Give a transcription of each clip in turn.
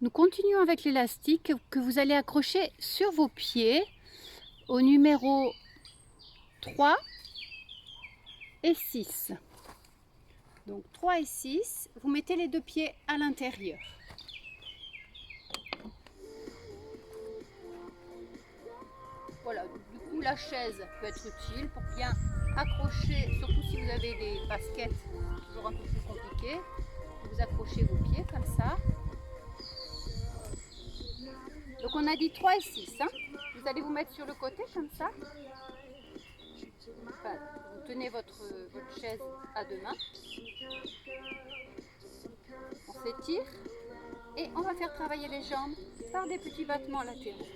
Nous continuons avec l'élastique que vous allez accrocher sur vos pieds au numéro 3 et 6. Donc 3 et 6, vous mettez les deux pieds à l'intérieur. Voilà, du coup la chaise peut être utile pour bien accrocher, surtout si vous avez des baskets, toujours un peu plus compliqué. Vous accrochez vos pieds comme ça. Donc on a dit 3 et 6. Hein. Vous allez vous mettre sur le côté comme ça. Enfin, vous tenez votre chaise à deux mains. On s'étire et on va faire travailler les jambes par des petits battements latéraux.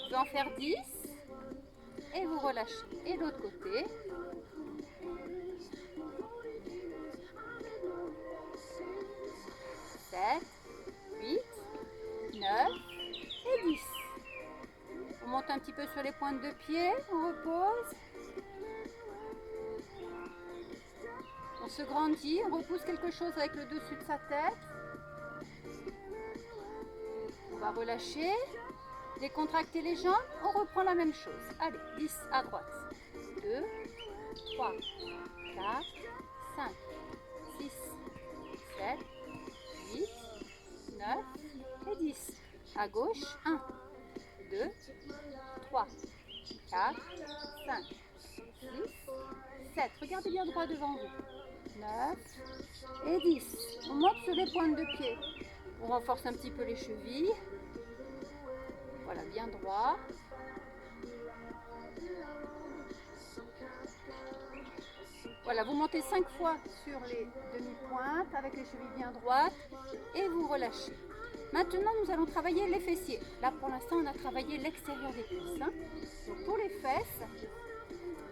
Vous en faire 10 et vous relâchez. Et de l'autre côté. Sept, 8, 9 et 10. On monte un petit peu sur les pointes de pied, on repose. On se grandit, on repousse quelque chose avec le dessus de sa tête. On va relâcher, décontracter les jambes, on reprend la même chose. Allez, 10 à droite. 2, 3, 4, 5, 6, 7, 8, 9 et 10. À gauche, 1, 2, 3, 4, 5, 6, 7. Regardez bien droit devant vous. 9 et 10. On monte sur les pointes de pied. On renforce un petit peu les chevilles. Voilà, bien droit. Voilà, vous montez 5 fois sur les demi-pointes avec les chevilles bien droites et vous relâchez. Maintenant, nous allons travailler les fessiers. Là, pour l'instant, on a travaillé l'extérieur des cuisses. Hein. Donc, pour les fesses,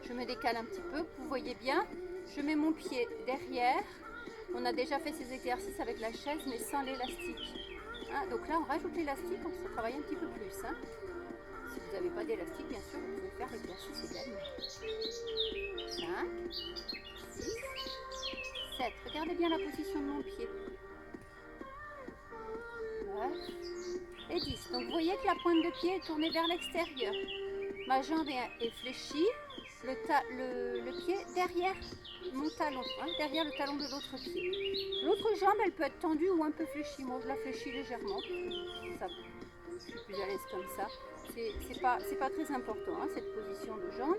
je me décale un petit peu. Vous voyez bien, je mets mon pied derrière. On a déjà fait ces exercices avec la chaise, mais sans l'élastique. Hein, donc là, on rajoute l'élastique, on se travaille un petit peu plus. Hein. Si vous n'avez pas d'élastique, bien sûr, vous pouvez faire l'exercice également. 5, 6, 7. Regardez bien la position de mon pied. 9 et 10. Donc vous voyez que la pointe de pied est tournée vers l'extérieur. Ma jambe est fléchie, le pied derrière mon talon, hein, derrière le talon de l'autre pied. L'autre jambe, elle peut être tendue ou un peu fléchie. Moi, je la fléchis légèrement. Ça, je suis plus à l'aise comme ça. C'est pas très important, hein, cette position de jambe.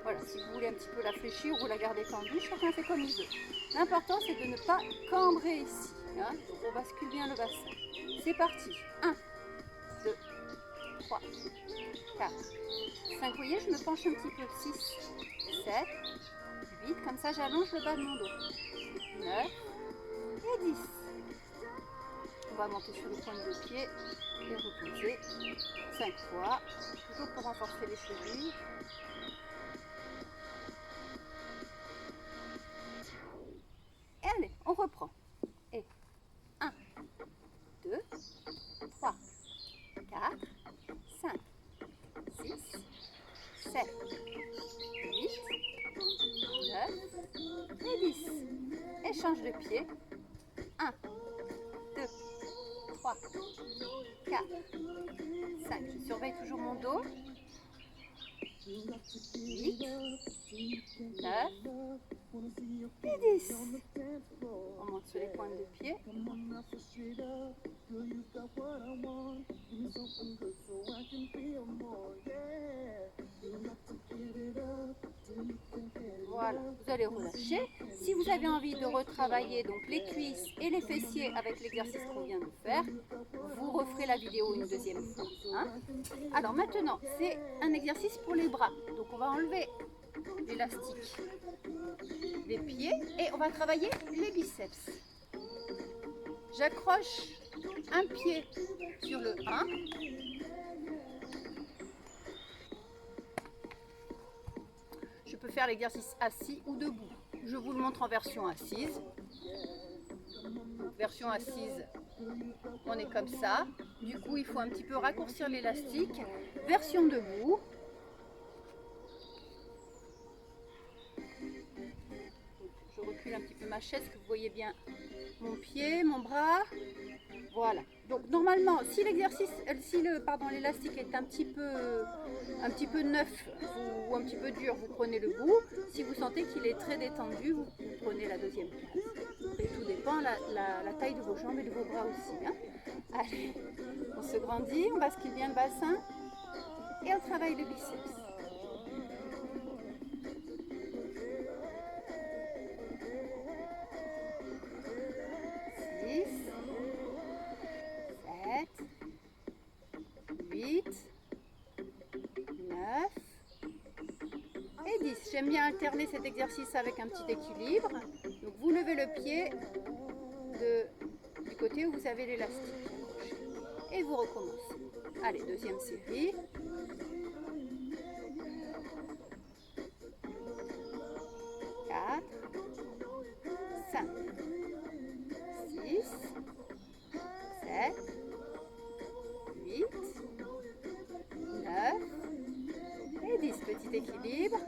Voilà, si vous voulez un petit peu la fléchir ou la garder tendue, chacun fait comme il veut. L'important, c'est de ne pas cambrer ici. Hein. Donc on bascule bien le bassin. C'est parti. 1, 2, 3, 4, 5. Vous voyez, je me penche un petit peu. 6, 7, 8. Comme ça, j'allonge le bas de mon dos. 9 et 10. On va monter sur les pointes de pied et reposer 5 fois. Toujours pour renforcer les chevilles. Et allez, on reprend. Et 1, 2, 3, 4, 5, 6, 7, 8, 9 et 10. Échange de pied. 1, 2, 3, 4, 5. Je surveille toujours mon dos. 8, 9 et 10. On monte sur les pointes de pied. Voilà, vous allez relâcher. Si vous avez envie de retravailler donc les cuisses et les fessiers avec l'exercice qu'on vient de faire, vous referez la vidéo une deuxième fois. Hein. Alors maintenant, c'est un exercice pour les bras. Donc on va enlever l'élastique des pieds et on va travailler les biceps. J'accroche un pied sur le 1. Je peux faire l'exercice assis ou debout. Je vous le montre en version assise. Version assise, on est comme ça. Du coup, il faut un petit peu raccourcir l'élastique. Version debout. recule un petit peu ma chaise, que vous voyez bien mon pied, mon bras. Voilà. Donc normalement, si l'élastique est un petit peu neuf ou un petit peu dur, vous prenez le bout. Si vous sentez qu'il est très détendu, vous prenez la deuxième case. Après, tout dépend la taille de vos jambes et de vos bras aussi. Hein. Allez, on se grandit, on bascule bien le bassin et on travaille le biceps. 8, 9 et 10. J'aime bien alterner cet exercice avec un petit équilibre. Donc vous levez le pied du côté où vous avez l'élastique et vous recommencez. Allez, deuxième série. 4, 5, 6, 7, 8, 9 et 10. Petit équilibre.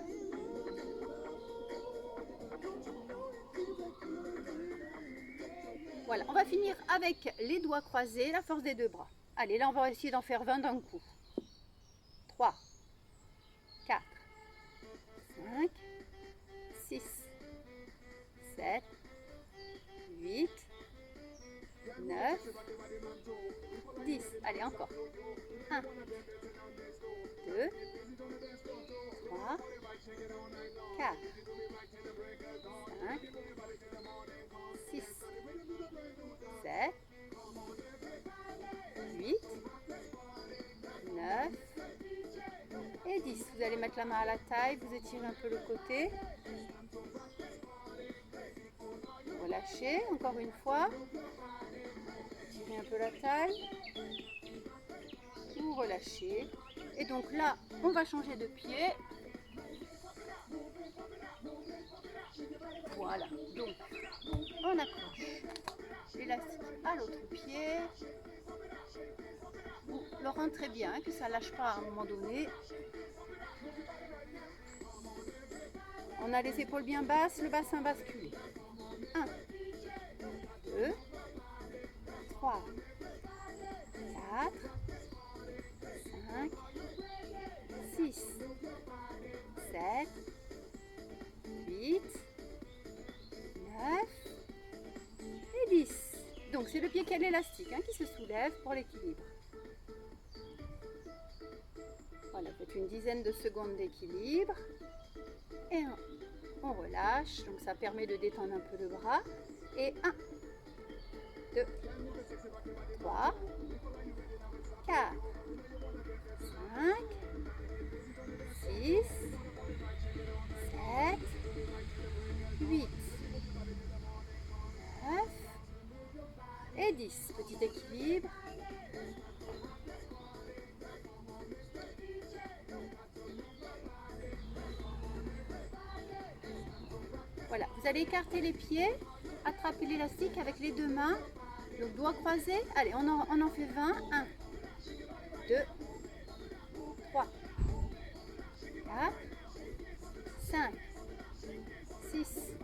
Voilà, on va finir avec les doigts croisés, la force des deux bras. Allez, là on va essayer d'en faire 20 d'un coup. 3, 4, 5, 6, 7, 8, 9, 10. Allez, encore. 1, 2, 3, 4, 5, 6, 7, 8, 9 et 10. Vous allez mettre la main à la taille, vous étirez un peu le côté. Relâchez, encore une fois. Étirez un peu la taille. Vous relâchez. Et donc là, on va changer de pied. Voilà. Donc, on accroche l'élastique à l'autre pied. Vous le rentrez bien, que ça ne lâche pas à un moment donné. On a les épaules bien basses, le bassin basculé. 1, 2, 3, 4, 5, 6, 7, 8, 9 et 10. Donc c'est le pied qui a l'élastique qui se soulève pour l'équilibre. Voilà, faites une dizaine de secondes d'équilibre. Et on relâche, donc ça permet de détendre un peu le bras. Et 1, 2, 3, 4, 5, 6, 7, 8, 9 et 10. Petit équilibre. Voilà, vous allez écarter les pieds, attraper l'élastique avec les deux mains, donc doigts croisés. Allez, on en fait 20. 1, 2, 3, 4, 5, 6,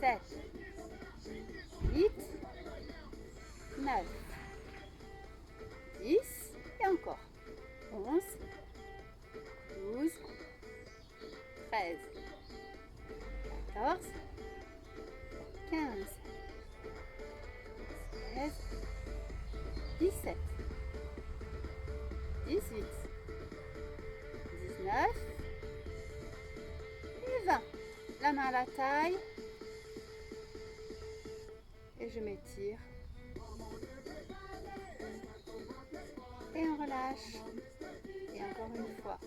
7, 8, 9, 10 et encore. 11, 12, 13, 14, 15, 16, 17, 18, 19 et 20. La main à la taille. Et je m'étire. Et on relâche. Et encore une fois.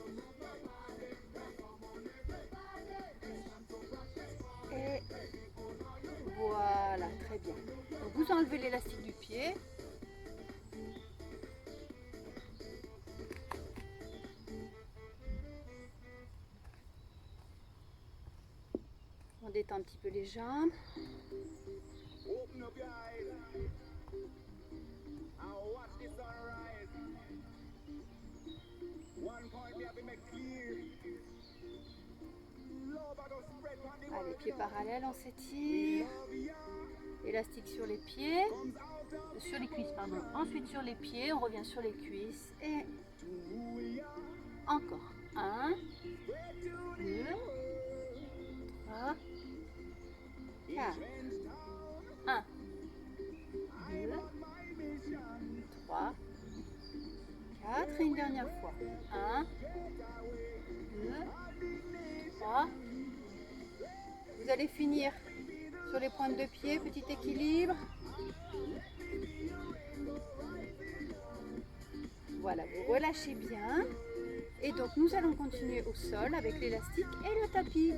Et voilà, très bien. Donc vous enlevez l'élastique du pied. On détend un petit peu les jambes. One point we have to make clear. Love I don't Allez, pieds parallèles, on s'étire. Élastique sur les pieds. Sur les cuisses, pardon. Ensuite sur les pieds, on revient sur les cuisses. Et encore. 1, 2, 3, 4. 1, 2, 3, 4. Et une dernière fois. 1, 2, 3. Vous allez finir sur les pointes de pied, petit équilibre. Voilà, vous relâchez bien. Et donc nous allons continuer au sol avec l'élastique et le tapis.